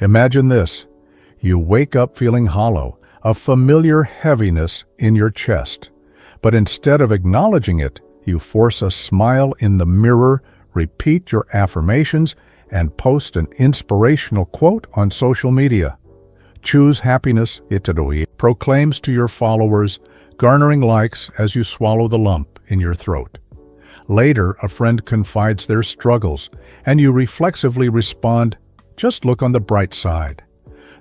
Imagine this. You wake up feeling hollow, a familiar heaviness in your chest. But instead of acknowledging it, you force a smile in the mirror, repeat your affirmations, and post an inspirational quote on social media. Choose happiness, Itaroi proclaims to your followers, garnering likes as you swallow the lump in your throat. Later, a friend confides their struggles, and you reflexively respond, just look on the bright side.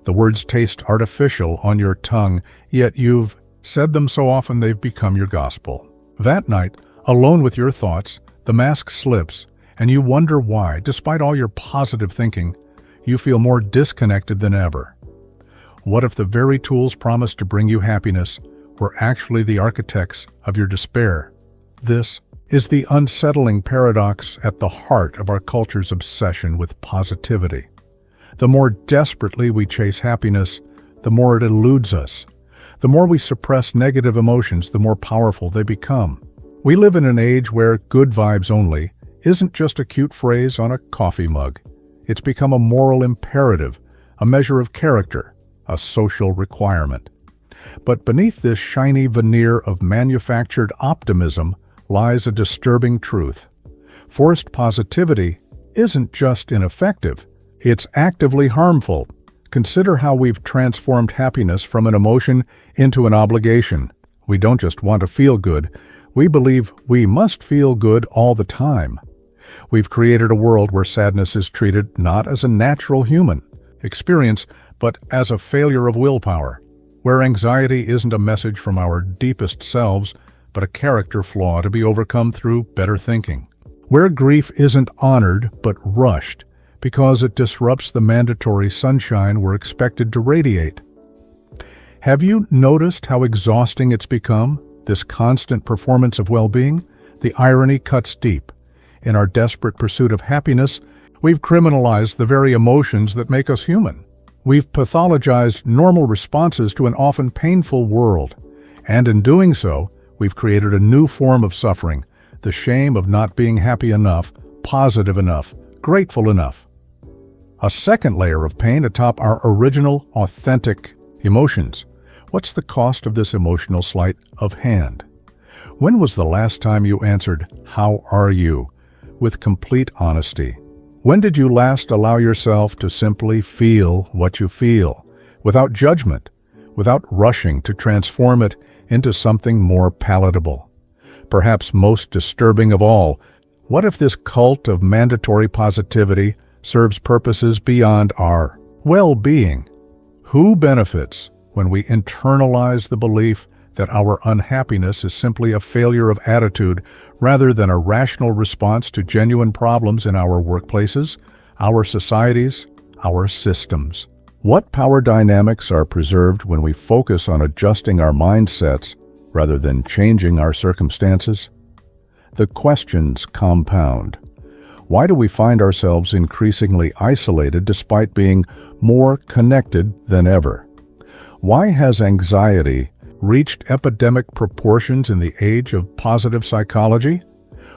The words taste artificial on your tongue, yet you've said them so often they've become your gospel. That night, alone with your thoughts, the mask slips, and you wonder why, despite all your positive thinking, you feel more disconnected than ever. What if the very tools promised to bring you happiness were actually the architects of your despair? This is the unsettling paradox at the heart of our culture's obsession with positivity. The more desperately we chase happiness, the more it eludes us. The more we suppress negative emotions, the more powerful they become. We live in an age where good vibes only isn't just a cute phrase on a coffee mug. It's become a moral imperative, a measure of character, a social requirement. But beneath this shiny veneer of manufactured optimism lies a disturbing truth. Forced positivity isn't just ineffective, it's actively harmful. Consider how we've transformed happiness from an emotion into an obligation. We don't just want to feel good, we believe we must feel good all the time. We've created a world where sadness is treated not as a natural human experience, but as a failure of willpower, where anxiety isn't a message from our deepest selves, but a character flaw to be overcome through better thinking, where grief isn't honored but rushed because it disrupts the mandatory sunshine we're expected to radiate. Have you noticed how exhausting it's become, this constant performance of well-being? The irony cuts deep. In our desperate pursuit of happiness, we've criminalized the very emotions that make us human. We've pathologized normal responses to an often painful world, and in doing so, we've created a new form of suffering, the shame of not being happy enough, positive enough, grateful enough. A second layer of pain atop our original, authentic emotions. What's the cost of this emotional sleight of hand? When was the last time you answered, "How are you?" with complete honesty? When did you last allow yourself to simply feel what you feel, without judgment, without rushing to transform it into something more palatable? Perhaps most disturbing of all, what if this cult of mandatory positivity serves purposes beyond our well-being? Who benefits when we internalize the belief that our unhappiness is simply a failure of attitude rather than a rational response to genuine problems in our workplaces, our societies, our systems? What power dynamics are preserved when we focus on adjusting our mindsets rather than changing our circumstances? The questions compound. Why do we find ourselves increasingly isolated despite being more connected than ever? Why has anxiety reached epidemic proportions in the age of positive psychology?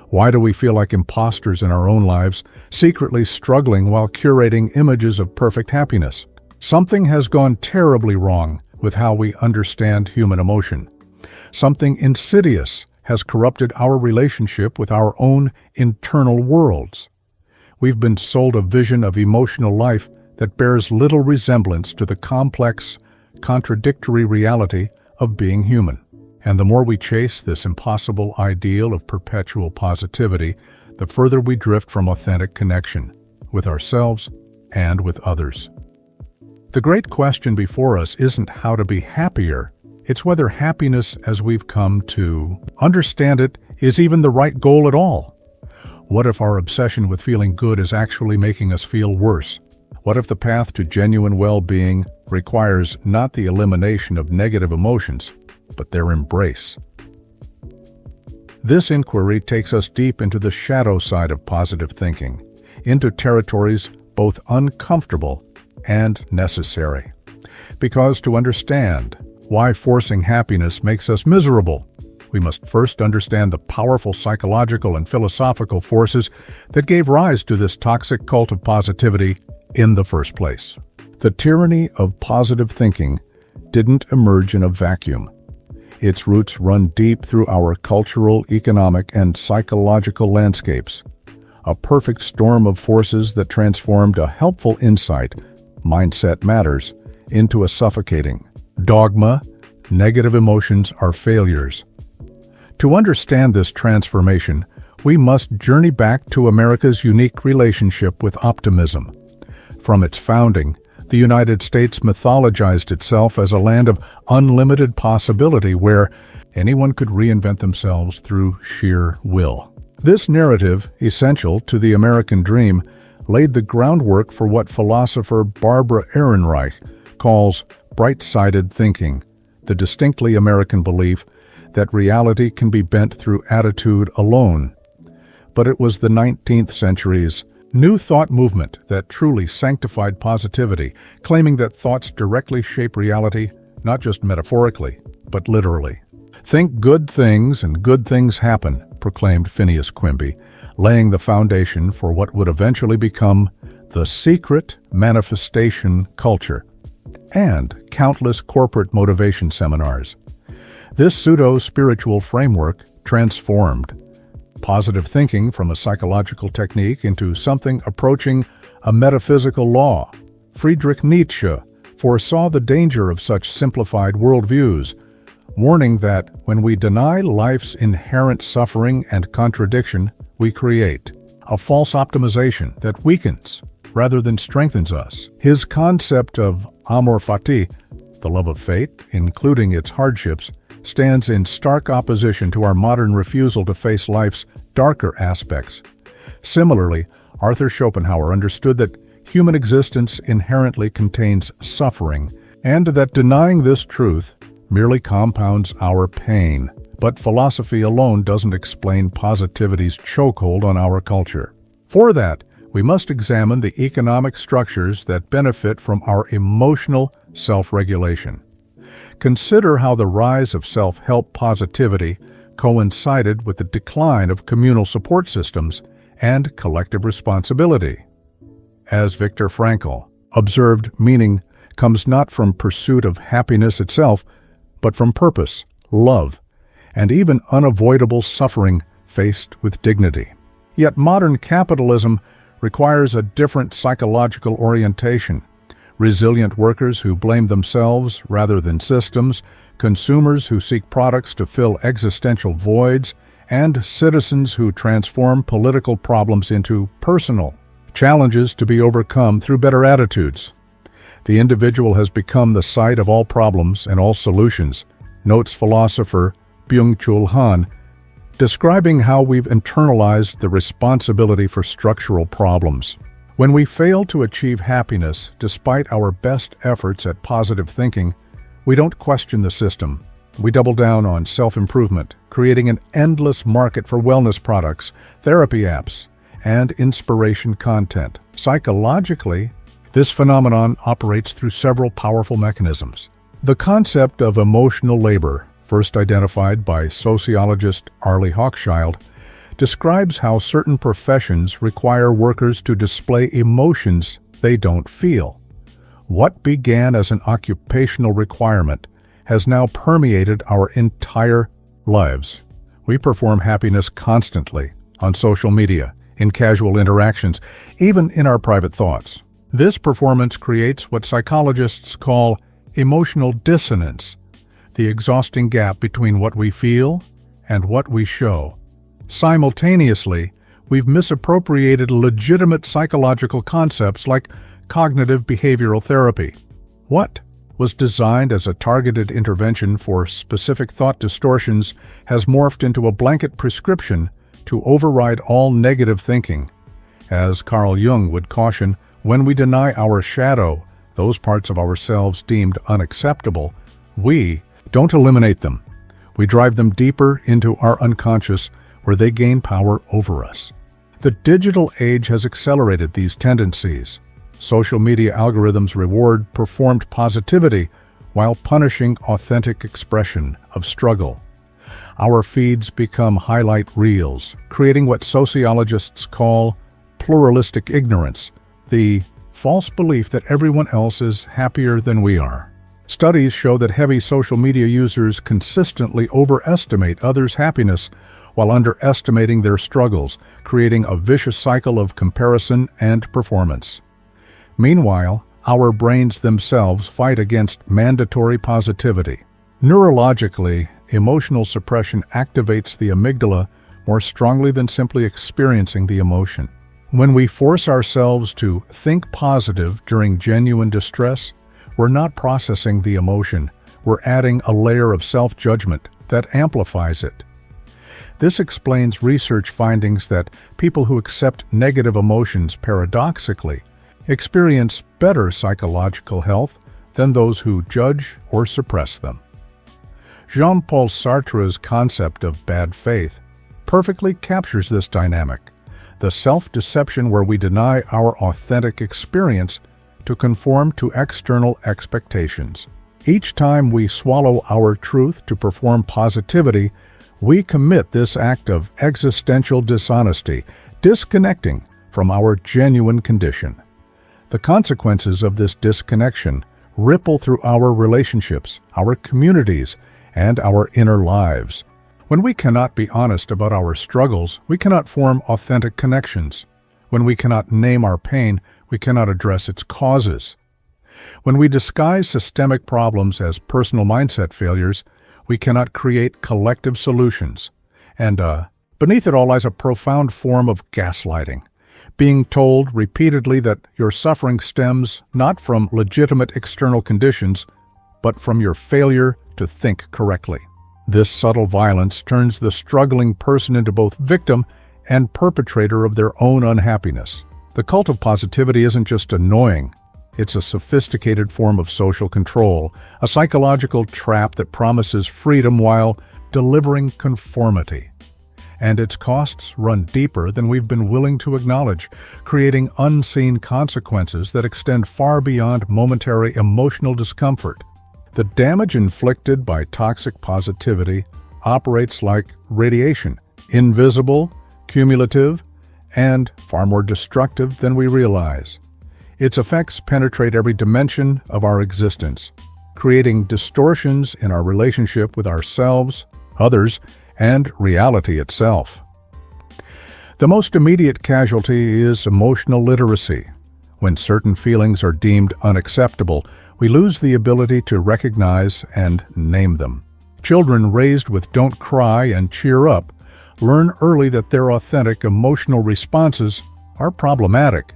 Why do we feel like imposters in our own lives, secretly struggling while curating images of perfect happiness? Something has gone terribly wrong with how we understand human emotion. Something insidious has corrupted our relationship with our own internal worlds. We've been sold a vision of emotional life that bears little resemblance to the complex, contradictory reality of being human. And the more we chase this impossible ideal of perpetual positivity, the further we drift from authentic connection with ourselves and with others. The great question before us isn't how to be happier, it's whether happiness as we've come to understand it is even the right goal at all. What if our obsession with feeling good is actually making us feel worse? What if the path to genuine well-being requires not the elimination of negative emotions, but their embrace? This inquiry takes us deep into the shadow side of positive thinking, into territories both uncomfortable and necessary. Because to understand why forcing happiness makes us miserable, we must first understand the powerful psychological and philosophical forces that gave rise to this toxic cult of positivity in the first place. The tyranny of positive thinking didn't emerge in a vacuum. Its roots run deep through our cultural, economic, and psychological landscapes. A perfect storm of forces that transformed a helpful insight, mindset matters, into a suffocating dogma. Negative emotions are failures. To understand this transformation, we must journey back to America's unique relationship with optimism. From its founding, the United States mythologized itself as a land of unlimited possibility where anyone could reinvent themselves through sheer will. This narrative, essential to the American dream, laid the groundwork for what philosopher Barbara Ehrenreich calls bright-sided thinking, the distinctly American belief that reality can be bent through attitude alone. But it was the 19th century's New Thought movement that truly sanctified positivity, claiming that thoughts directly shape reality, not just metaphorically, but literally. "Think good things and good things happen," proclaimed Phineas Quimby, laying the foundation for what would eventually become the secret manifestation culture and countless corporate motivation seminars. This pseudo-spiritual framework transformed positive thinking from a psychological technique into something approaching a metaphysical law. Friedrich Nietzsche foresaw the danger of such simplified worldviews, warning that when we deny life's inherent suffering and contradiction, we create a false optimization that weakens rather than strengthens us. His concept of amor fati, the love of fate, including its hardships, stands in stark opposition to our modern refusal to face life's darker aspects. Similarly, Arthur Schopenhauer understood that human existence inherently contains suffering, and that denying this truth merely compounds our pain. But philosophy alone doesn't explain positivity's chokehold on our culture. For that, we must examine the economic structures that benefit from our emotional self-regulation. Consider how the rise of self-help positivity coincided with the decline of communal support systems and collective responsibility. As Viktor Frankl observed, meaning comes not from pursuit of happiness itself, but from purpose, love, and even unavoidable suffering faced with dignity. Yet modern capitalism requires a different psychological orientation. Resilient workers who blame themselves rather than systems, consumers who seek products to fill existential voids, and citizens who transform political problems into personal challenges to be overcome through better attitudes. The individual has become the site of all problems and all solutions, notes philosopher Byung-Chul Han, describing how we've internalized the responsibility for structural problems. When we fail to achieve happiness despite our best efforts at positive thinking, we don't question the system. We double down on self-improvement, creating an endless market for wellness products, therapy apps, and inspiration content. Psychologically, this phenomenon operates through several powerful mechanisms. The concept of emotional labor, first identified by sociologist Arlie Hochschild, describes how certain professions require workers to display emotions they don't feel. What began as an occupational requirement has now permeated our entire lives. We perform happiness constantly on social media, in casual interactions, even in our private thoughts. This performance creates what psychologists call emotional dissonance, the exhausting gap between what we feel and what we show. Simultaneously, we've misappropriated legitimate psychological concepts like cognitive behavioral therapy. What was designed as a targeted intervention for specific thought distortions has morphed into a blanket prescription to override all negative thinking. As Carl Jung would caution, when we deny our shadow, those parts of ourselves deemed unacceptable, we don't eliminate them. We drive them deeper into our unconscious, where they gain power over us. The digital age has accelerated these tendencies. Social media algorithms reward performed positivity while punishing authentic expression of struggle. Our feeds become highlight reels, creating what sociologists call pluralistic ignorance, the false belief that everyone else is happier than we are. Studies show that heavy social media users consistently overestimate others' happiness while underestimating their struggles, creating a vicious cycle of comparison and performance. Meanwhile, our brains themselves fight against mandatory positivity. Neurologically, emotional suppression activates the amygdala more strongly than simply experiencing the emotion. When we force ourselves to think positive during genuine distress, we're not processing the emotion, we're adding a layer of self-judgment that amplifies it. This explains research findings that people who accept negative emotions paradoxically experience better psychological health than those who judge or suppress them. Jean-Paul Sartre's concept of bad faith perfectly captures this dynamic, the self-deception where we deny our authentic experience to conform to external expectations. Each time we swallow our truth to perform positivity, we commit this act of existential dishonesty, disconnecting from our genuine condition. The consequences of this disconnection ripple through our relationships, our communities, and our inner lives. When we cannot be honest about our struggles, we cannot form authentic connections. When we cannot name our pain, we cannot address its causes. When we disguise systemic problems as personal mindset failures, we cannot create collective solutions. And beneath it all lies a profound form of gaslighting, being told repeatedly that your suffering stems not from legitimate external conditions, but from your failure to think correctly. This subtle violence turns the struggling person into both victim and perpetrator of their own unhappiness. The cult of positivity isn't just annoying, it's a sophisticated form of social control, a psychological trap that promises freedom while delivering conformity. And its costs run deeper than we've been willing to acknowledge, creating unseen consequences that extend far beyond momentary emotional discomfort. The damage inflicted by toxic positivity operates like radiation, invisible, cumulative, and far more destructive than we realize. Its effects penetrate every dimension of our existence, creating distortions in our relationship with ourselves, others, and reality itself. The most immediate casualty is emotional literacy. When certain feelings are deemed unacceptable, we lose the ability to recognize and name them. Children raised with "don't cry" and "cheer up" learn early that their authentic emotional responses are problematic.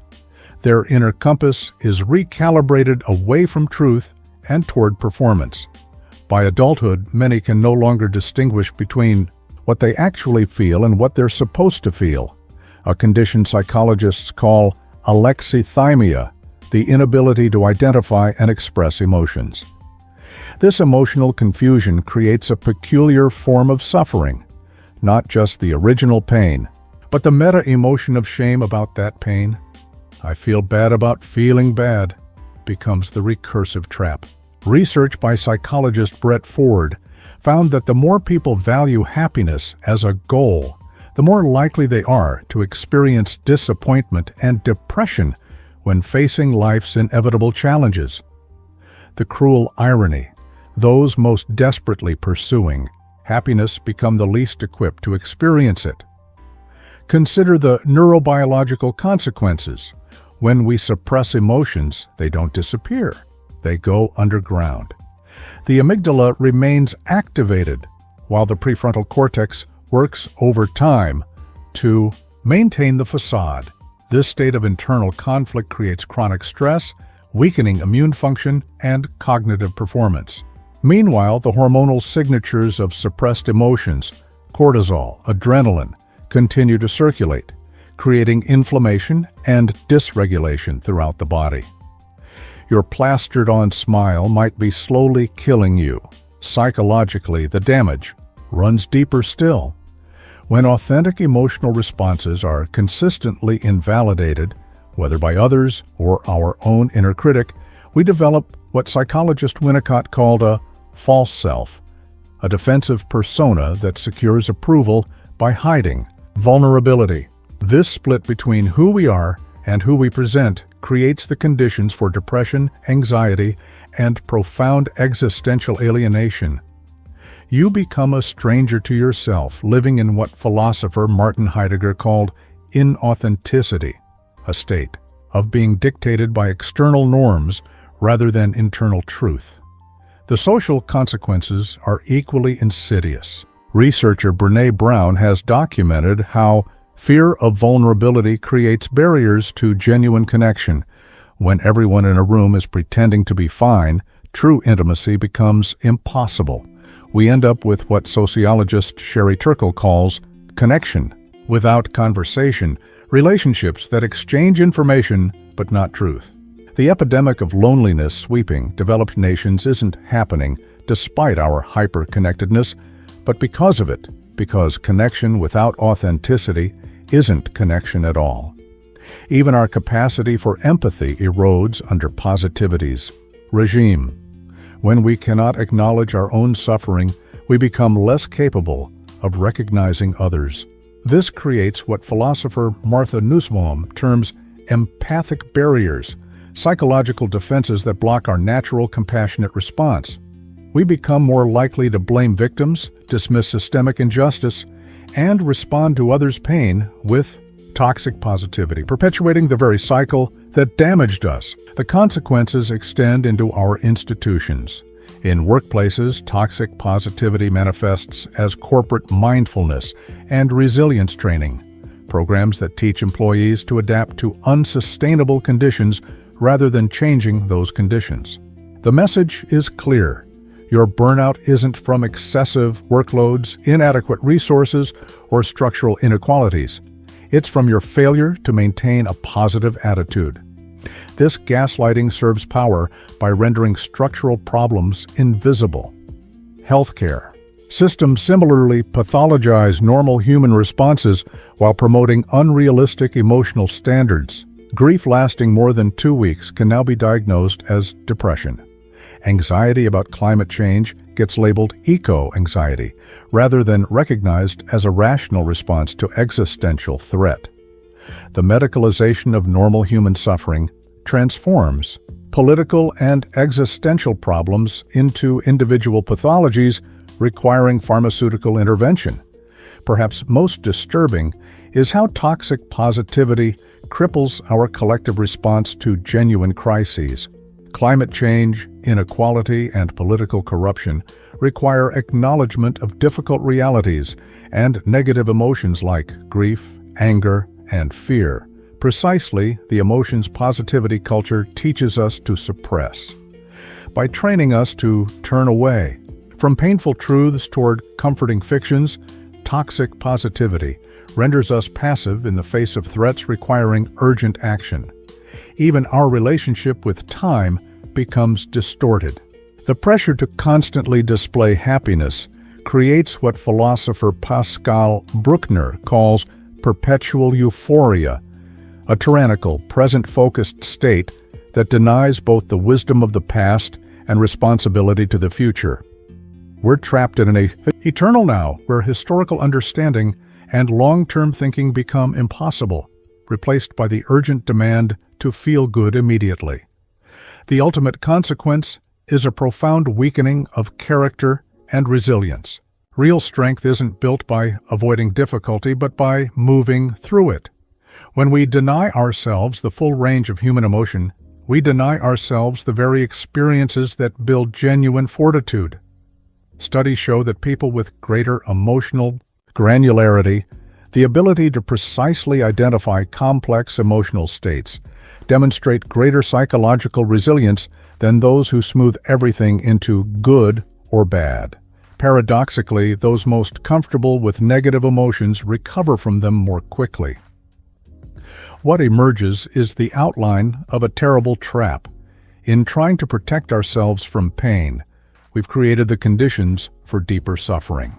Their inner compass is recalibrated away from truth and toward performance. By adulthood, many can no longer distinguish between what they actually feel and what they're supposed to feel, a condition psychologists call alexithymia, the inability to identify and express emotions. This emotional confusion creates a peculiar form of suffering, not just the original pain, but the meta-emotion of shame about that pain. I feel bad about feeling bad becomes the recursive trap. Research by psychologist Brett Ford found that the more people value happiness as a goal, the more likely they are to experience disappointment and depression when facing life's inevitable challenges. The cruel irony, those most desperately pursuing happiness become the least equipped to experience it. Consider the neurobiological consequences. When we suppress emotions, they don't disappear. They go underground. The amygdala remains activated, while the prefrontal cortex works overtime to maintain the facade. This state of internal conflict creates chronic stress, weakening immune function and cognitive performance. Meanwhile, the hormonal signatures of suppressed emotions, cortisol, adrenaline, continue to circulate, creating inflammation and dysregulation throughout the body. Your plastered-on smile might be slowly killing you. Psychologically, the damage runs deeper still. When authentic emotional responses are consistently invalidated, whether by others or our own inner critic, we develop what psychologist Winnicott called a false self, a defensive persona that secures approval by hiding vulnerability. This split between who we are and who we present creates the conditions for depression, anxiety, and profound existential alienation. You become a stranger to yourself, living in what philosopher Martin Heidegger called inauthenticity, a state of being dictated by external norms rather than internal truth. The social consequences are equally insidious. Researcher Brené Brown has documented how fear of vulnerability creates barriers to genuine connection. When everyone in a room is pretending to be fine, true intimacy becomes impossible. We end up with what sociologist Sherry Turkle calls connection without conversation, relationships that exchange information but not truth. The epidemic of loneliness sweeping developed nations isn't happening despite our hyper-connectedness, but because of it, because connection without authenticity isn't connection at all. Even our capacity for empathy erodes under positivity's regime. When we cannot acknowledge our own suffering, we become less capable of recognizing others. This creates what philosopher Martha Nussbaum terms empathic barriers, psychological defenses that block our natural compassionate response. We become more likely to blame victims, dismiss systemic injustice, and respond to others' pain with toxic positivity, perpetuating the very cycle that damaged us. The consequences extend into our institutions. In workplaces, toxic positivity manifests as corporate mindfulness and resilience training, programs that teach employees to adapt to unsustainable conditions rather than changing those conditions. The message is clear. Your burnout isn't from excessive workloads, inadequate resources, or structural inequalities. It's from your failure to maintain a positive attitude. This gaslighting serves power by rendering structural problems invisible. Healthcare. Systems similarly pathologize normal human responses while promoting unrealistic emotional standards. Grief lasting more than 2 weeks can now be diagnosed as depression. Anxiety about climate change gets labeled eco-anxiety, rather than recognized as a rational response to existential threat. The medicalization of normal human suffering transforms political and existential problems into individual pathologies requiring pharmaceutical intervention. Perhaps most disturbing is how toxic positivity cripples our collective response to genuine crises. Climate change, inequality, and political corruption require acknowledgement of difficult realities and negative emotions like grief, anger, and fear, precisely the emotions positivity culture teaches us to suppress. By training us to turn away from painful truths toward comforting fictions, toxic positivity renders us passive in the face of threats requiring urgent action. Even our relationship with time becomes distorted. The pressure to constantly display happiness creates what philosopher Pascal Bruckner calls perpetual euphoria, a tyrannical, present-focused state that denies both the wisdom of the past and responsibility to the future. We're trapped in an eternal now where historical understanding and long-term thinking become impossible, replaced by the urgent demand to feel good immediately. The ultimate consequence is a profound weakening of character and resilience. Real strength isn't built by avoiding difficulty, but by moving through it. When we deny ourselves the full range of human emotion, we deny ourselves the very experiences that build genuine fortitude. Studies show that people with greater emotional granularity, the ability to precisely identify complex emotional states, demonstrate greater psychological resilience than those who smooth everything into good or bad. Paradoxically, those most comfortable with negative emotions recover from them more quickly. What emerges is the outline of a terrible trap. In trying to protect ourselves from pain, we've created the conditions for deeper suffering.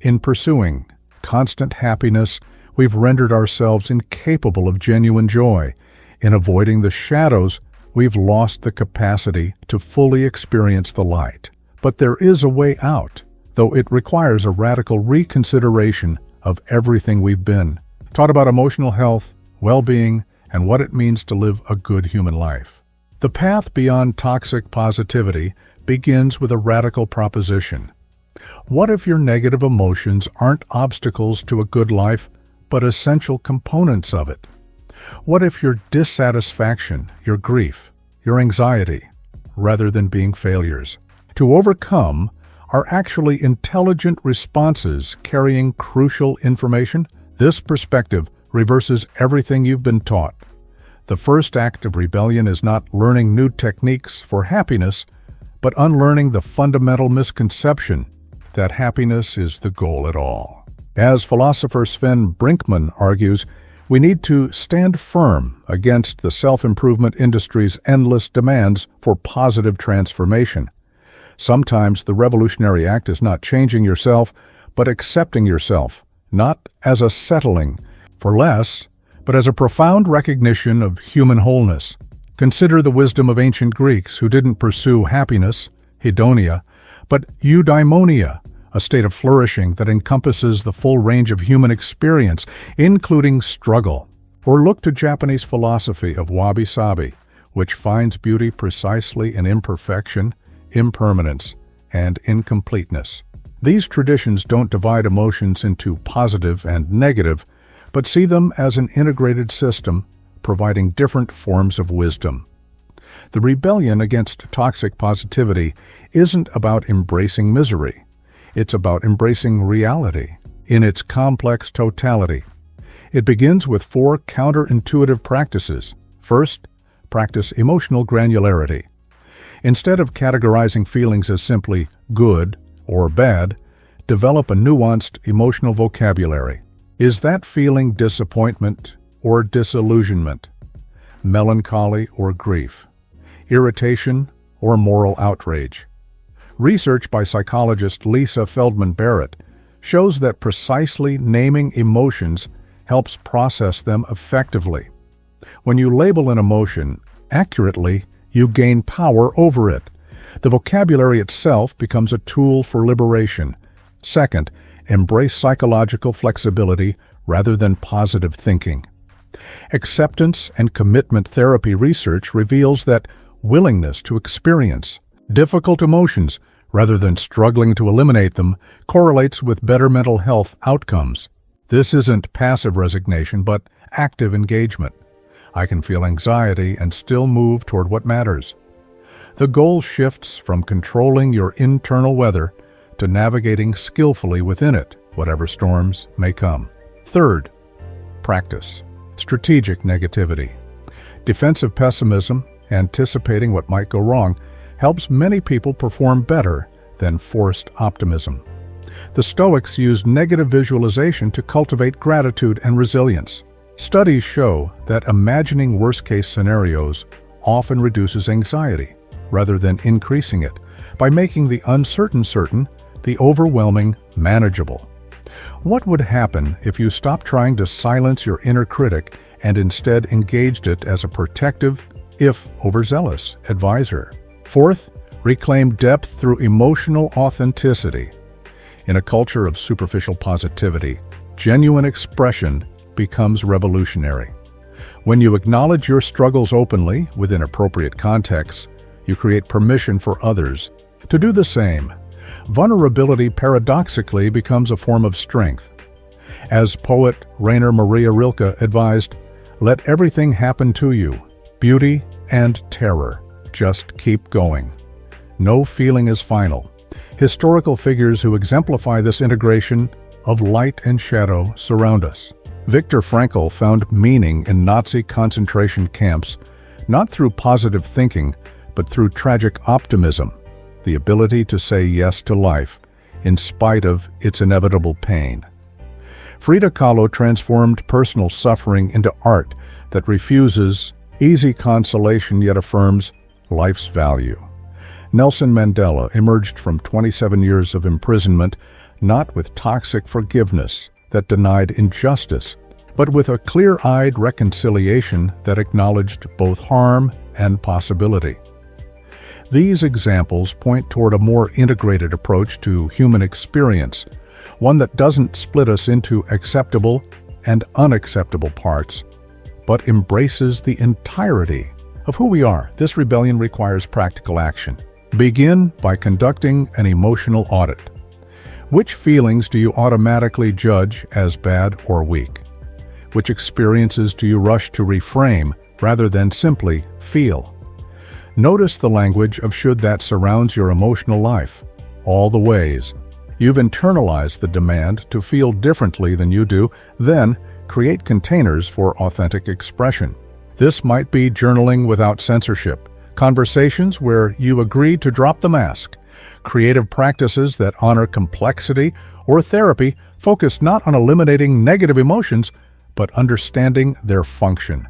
In pursuing constant happiness, we've rendered ourselves incapable of genuine joy. In avoiding the shadows, we've lost the capacity to fully experience the light. But there is a way out, though it requires a radical reconsideration of everything we've been. Taught about emotional health, well-being, and what it means to live a good human life. The path beyond toxic positivity begins with a radical proposition. What if your negative emotions aren't obstacles to a good life, but essential components of it? What if your dissatisfaction, your grief, your anxiety, rather than being failures, to overcome, are actually intelligent responses carrying crucial information? This perspective reverses everything you've been taught. The first act of rebellion is not learning new techniques for happiness, but unlearning the fundamental misconception that happiness is the goal at all. As philosopher Sven Brinkmann argues, we need to stand firm against the self-improvement industry's endless demands for positive transformation. Sometimes the revolutionary act is not changing yourself, but accepting yourself, not as a settling for less, but as a profound recognition of human wholeness. Consider the wisdom of ancient Greeks who didn't pursue happiness, hedonia, but eudaimonia, a state of flourishing that encompasses the full range of human experience, including struggle. Or look to Japanese philosophy of wabi-sabi, which finds beauty precisely in imperfection, impermanence, and incompleteness. These traditions don't divide emotions into positive and negative, but see them as an integrated system, providing different forms of wisdom. The rebellion against toxic positivity isn't about embracing misery. It's about embracing reality in its complex totality. It begins with 4 counterintuitive practices. First, practice emotional granularity. Instead of categorizing feelings as simply good or bad, develop a nuanced emotional vocabulary. Is that feeling disappointment or disillusionment? Melancholy or grief? Irritation or moral outrage? Research by psychologist Lisa Feldman Barrett shows that precisely naming emotions helps process them effectively. When you label an emotion accurately, you gain power over it. The vocabulary itself becomes a tool for liberation. Second, embrace psychological flexibility rather than positive thinking. Acceptance and commitment therapy research reveals that willingness to experience difficult emotions rather than struggling to eliminate them correlates with better mental health outcomes. This isn't passive resignation, but active engagement. I can feel anxiety and still move toward what matters. The goal shifts from controlling your internal weather to navigating skillfully within it, whatever storms may come. Third, practice strategic negativity. Defensive pessimism, anticipating what might go wrong, helps many people perform better than forced optimism. The Stoics used negative visualization to cultivate gratitude and resilience. Studies show that imagining worst-case scenarios often reduces anxiety, rather than increasing it, by making the uncertain certain, the overwhelming manageable. What would happen if you stopped trying to silence your inner critic and instead engaged it as a protective, if overzealous, advisor? Fourth, reclaim depth through emotional authenticity. In a culture of superficial positivity, genuine expression becomes revolutionary. When you acknowledge your struggles openly within appropriate contexts, you create permission for others to do the same. Vulnerability paradoxically becomes a form of strength. As poet Rainer Maria Rilke advised, "Let everything happen to you, beauty and terror. Just keep going. No feeling is final." Historical figures who exemplify this integration of light and shadow surround us. Viktor Frankl found meaning in Nazi concentration camps, not through positive thinking, but through tragic optimism, the ability to say yes to life in spite of its inevitable pain. Frida Kahlo transformed personal suffering into art that refuses easy consolation yet affirms life's value. Nelson Mandela emerged from 27 years of imprisonment not with toxic forgiveness that denied injustice, but with a clear-eyed reconciliation that acknowledged both harm and possibility. These examples point toward a more integrated approach to human experience, one that doesn't split us into acceptable and unacceptable parts, but embraces the entirety of who we are. This rebellion requires practical action. Begin by conducting an emotional audit. Which feelings do you automatically judge as bad or weak? Which experiences do you rush to reframe rather than simply feel? Notice the language of should that surrounds your emotional life. All the ways you've internalized the demand to feel differently than you do, then create containers for authentic expression. This might be journaling without censorship, conversations where you agree to drop the mask, creative practices that honor complexity, or therapy focused not on eliminating negative emotions, but understanding their function.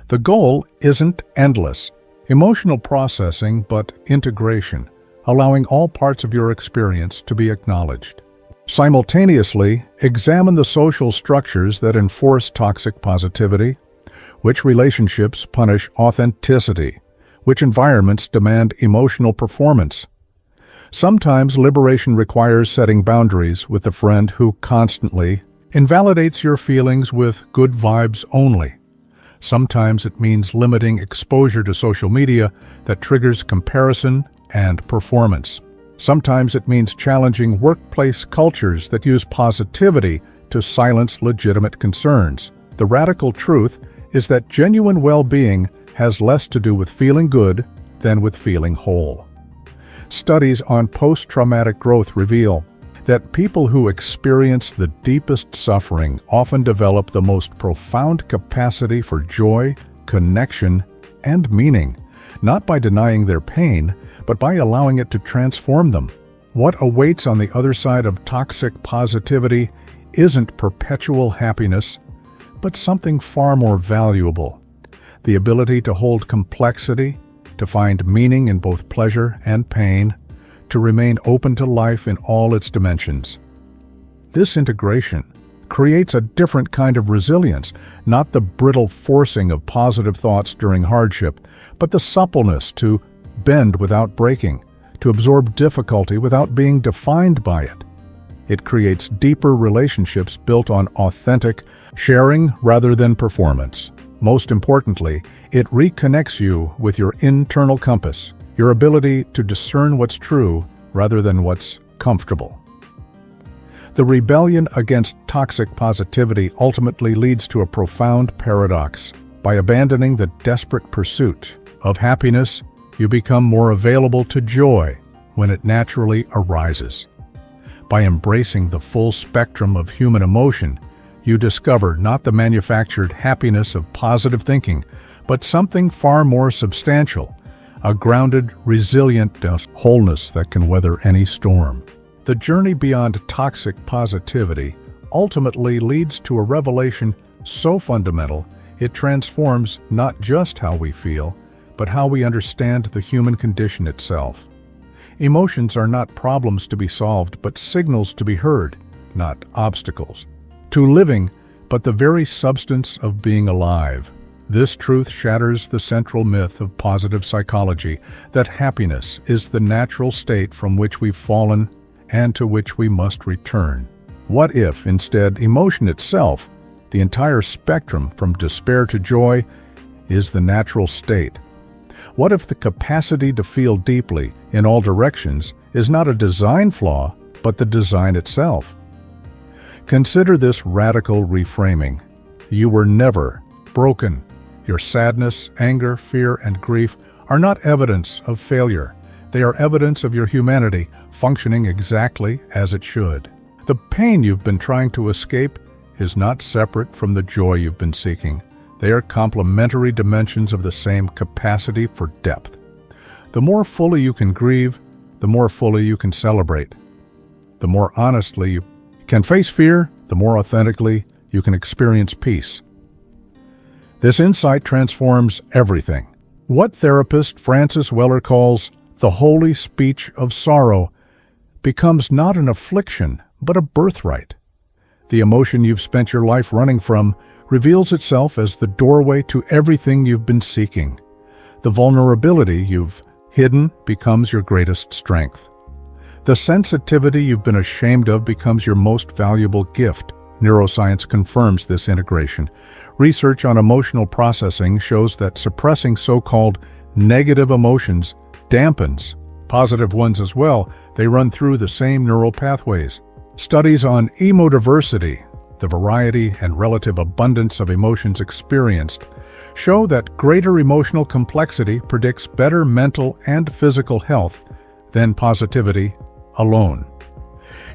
The goal isn't endless emotional processing, but integration, allowing all parts of your experience to be acknowledged. Simultaneously, examine the social structures that enforce toxic positivity, which relationships punish authenticity, which environments demand emotional performance. Sometimes liberation requires setting boundaries with the friend who constantly invalidates your feelings with good vibes only. Sometimes it means limiting exposure to social media that triggers comparison and performance. Sometimes it means challenging workplace cultures that use positivity to silence legitimate concerns. The radical truth is that genuine well-being has less to do with feeling good than with feeling whole. Studies on post-traumatic growth reveal that people who experience the deepest suffering often develop the most profound capacity for joy, connection, and meaning, not by denying their pain, but by allowing it to transform them. What awaits on the other side of toxic positivity isn't perpetual happiness, but something far more valuable: the ability to hold complexity, to find meaning in both pleasure and pain, to remain open to life in all its dimensions. This integration creates a different kind of resilience, not the brittle forcing of positive thoughts during hardship, but the suppleness to bend without breaking, to absorb difficulty without being defined by it. It creates deeper relationships built on authentic sharing rather than performance. Most importantly, it reconnects you with your internal compass, your ability to discern what's true rather than what's comfortable. The rebellion against toxic positivity ultimately leads to a profound paradox. By abandoning the desperate pursuit of happiness, you become more available to joy when it naturally arises. By embracing the full spectrum of human emotion, you discover not the manufactured happiness of positive thinking, but something far more substantial, a grounded, resilient wholeness that can weather any storm. The journey beyond toxic positivity ultimately leads to a revelation so fundamental it transforms not just how we feel, but how we understand the human condition itself. Emotions are not problems to be solved, but signals to be heard, not obstacles to living, but the very substance of being alive. This truth shatters the central myth of positive psychology that happiness is the natural state from which we've fallen and to which we must return. What if, instead, emotion itself, the entire spectrum from despair to joy, is the natural state? What if the capacity to feel deeply in all directions is not a design flaw, but the design itself? Consider this radical reframing. You were never broken. Your sadness, anger, fear, and grief are not evidence of failure. They are evidence of your humanity functioning exactly as it should. The pain you've been trying to escape is not separate from the joy you've been seeking. They are complementary dimensions of the same capacity for depth. The more fully you can grieve, the more fully you can celebrate. The more honestly you can face fear, the more authentically you can experience peace. This insight transforms everything. What therapist Francis Weller calls the holy speech of sorrow becomes not an affliction, but a birthright. The emotion you've spent your life running from reveals itself as the doorway to everything you've been seeking. The vulnerability you've hidden becomes your greatest strength. The sensitivity you've been ashamed of becomes your most valuable gift. Neuroscience confirms this integration. Research on emotional processing shows that suppressing so-called negative emotions dampens positive ones as well. They run through the same neural pathways. Studies on emodiversity, the variety and relative abundance of emotions experienced, show that greater emotional complexity predicts better mental and physical health than positivity alone.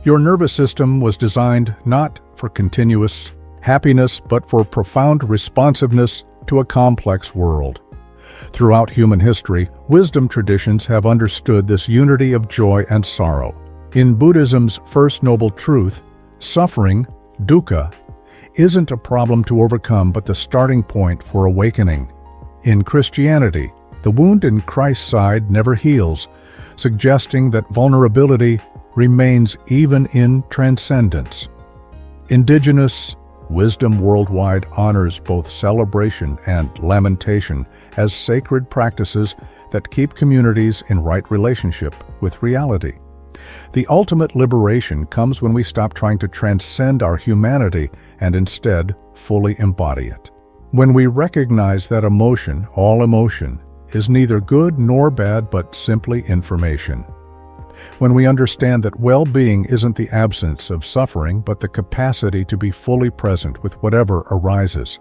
Your nervous system was designed not for continuous happiness, but for profound responsiveness to a complex world. Throughout human history, wisdom traditions have understood this unity of joy and sorrow. In Buddhism's first noble truth, suffering, dukkha, isn't a problem to overcome but the starting point for awakening. In Christianity, the wound in Christ's side never heals, suggesting that vulnerability remains even in transcendence. Indigenous wisdom worldwide honors both celebration and lamentation as sacred practices that keep communities in right relationship with reality. The ultimate liberation comes when we stop trying to transcend our humanity and instead fully embody it. When we recognize that emotion, all emotion, is neither good nor bad but simply information. When we understand that well-being isn't the absence of suffering but the capacity to be fully present with whatever arises.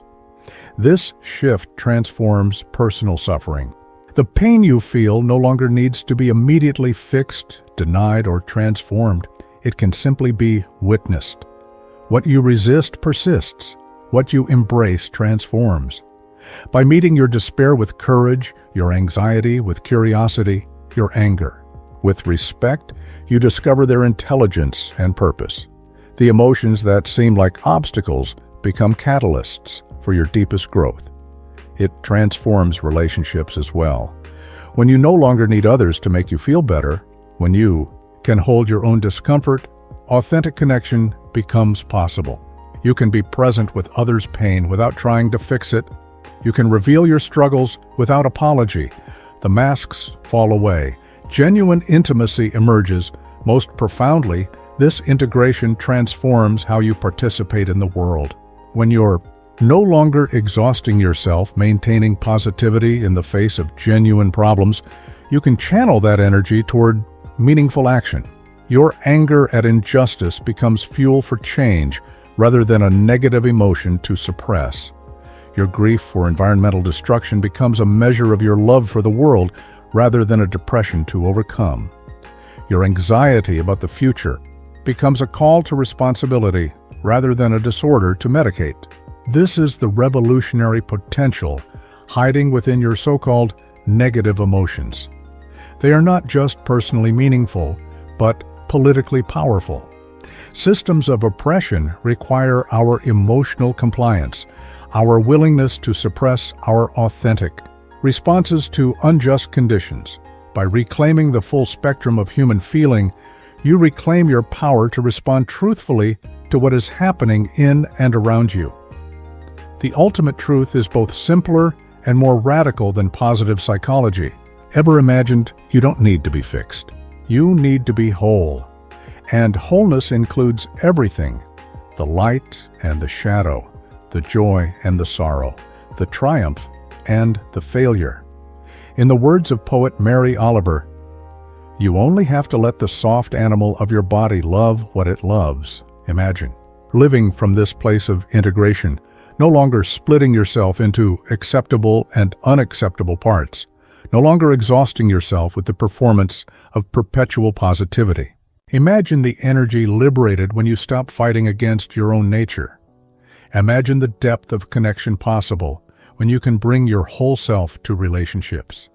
This shift transforms personal suffering. The pain you feel no longer needs to be immediately fixed, denied, or transformed. It can simply be witnessed. What you resist persists. What you embrace transforms. By meeting your despair with courage, your anxiety with curiosity, your anger with respect, you discover their intelligence and purpose. The emotions that seem like obstacles become catalysts for your deepest growth. It transforms relationships as well. When you no longer need others to make you feel better, when you can hold your own discomfort, authentic connection becomes possible. You can be present with others' pain without trying to fix it. You can reveal your struggles without apology. The masks fall away. Genuine intimacy emerges. Most profoundly, this integration transforms how you participate in the world. When you're no longer exhausting yourself maintaining positivity in the face of genuine problems, you can channel that energy toward meaningful action. Your anger at injustice becomes fuel for change rather than a negative emotion to suppress. Your grief for environmental destruction becomes a measure of your love for the world rather than a depression to overcome. Your anxiety about the future becomes a call to responsibility rather than a disorder to medicate. This is the revolutionary potential hiding within your so-called negative emotions. They are not just personally meaningful, but politically powerful. Systems of oppression require our emotional compliance, our willingness to suppress our authentic responses to unjust conditions. By reclaiming the full spectrum of human feeling, you reclaim your power to respond truthfully to what is happening in and around you. The ultimate truth is both simpler and more radical than positive psychology. Ever imagined you don't need to be fixed? You need to be whole. And wholeness includes everything: the light and the shadow, the joy and the sorrow, the triumph and the failure. In the words of poet Mary Oliver, you only have to let the soft animal of your body love what it loves. Imagine living from this place of integration, no longer splitting yourself into acceptable and unacceptable parts, no longer exhausting yourself with the performance of perpetual positivity. Imagine the energy liberated when you stop fighting against your own nature. Imagine the depth of connection possible when you can bring your whole self to relationships.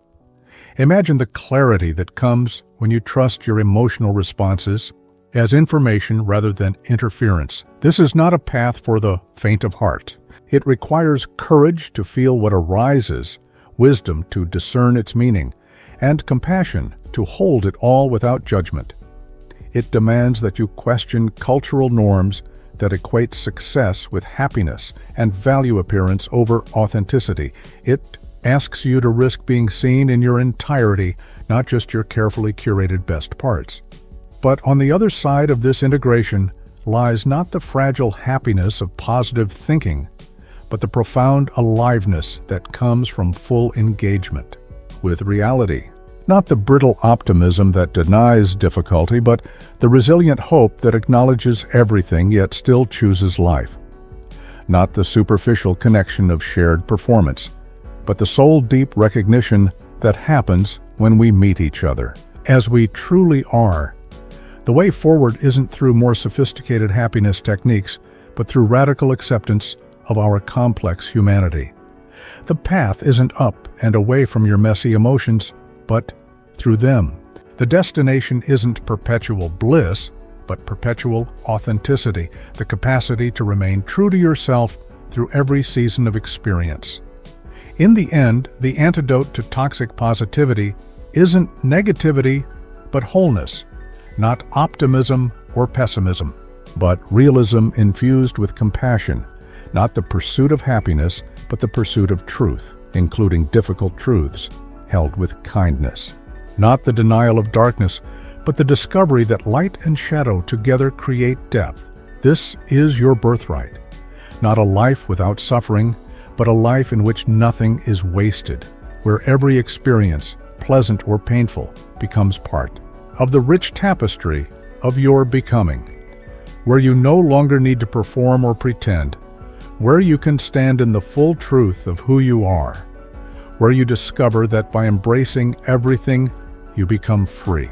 Imagine the clarity that comes when you trust your emotional responses as information rather than interference. This is not a path for the faint of heart. It requires courage to feel what arises, wisdom to discern its meaning, and compassion to hold it all without judgment. It demands that you question cultural norms that equate success with happiness and value appearance over authenticity. It asks you to risk being seen in your entirety, not just your carefully curated best parts. But on the other side of this integration lies not the fragile happiness of positive thinking, but the profound aliveness that comes from full engagement with reality. Not the brittle optimism that denies difficulty, but the resilient hope that acknowledges everything yet still chooses life. Not the superficial connection of shared performance, but the soul-deep recognition that happens when we meet each other, as we truly are. The way forward isn't through more sophisticated happiness techniques, but through radical acceptance of our complex humanity. The path isn't up and away from your messy emotions, but through them. The destination isn't perpetual bliss, but perpetual authenticity, the capacity to remain true to yourself through every season of experience. In the end, the antidote to toxic positivity isn't negativity, but wholeness, not optimism or pessimism, but realism infused with compassion, not the pursuit of happiness, but the pursuit of truth, including difficult truths held with kindness. Not the denial of darkness, but the discovery that light and shadow together create depth. This is your birthright. Not a life without suffering, but a life in which nothing is wasted, where every experience, pleasant or painful, becomes part of the rich tapestry of your becoming, where you no longer need to perform or pretend, where you can stand in the full truth of who you are, where you discover that by embracing everything, you become free.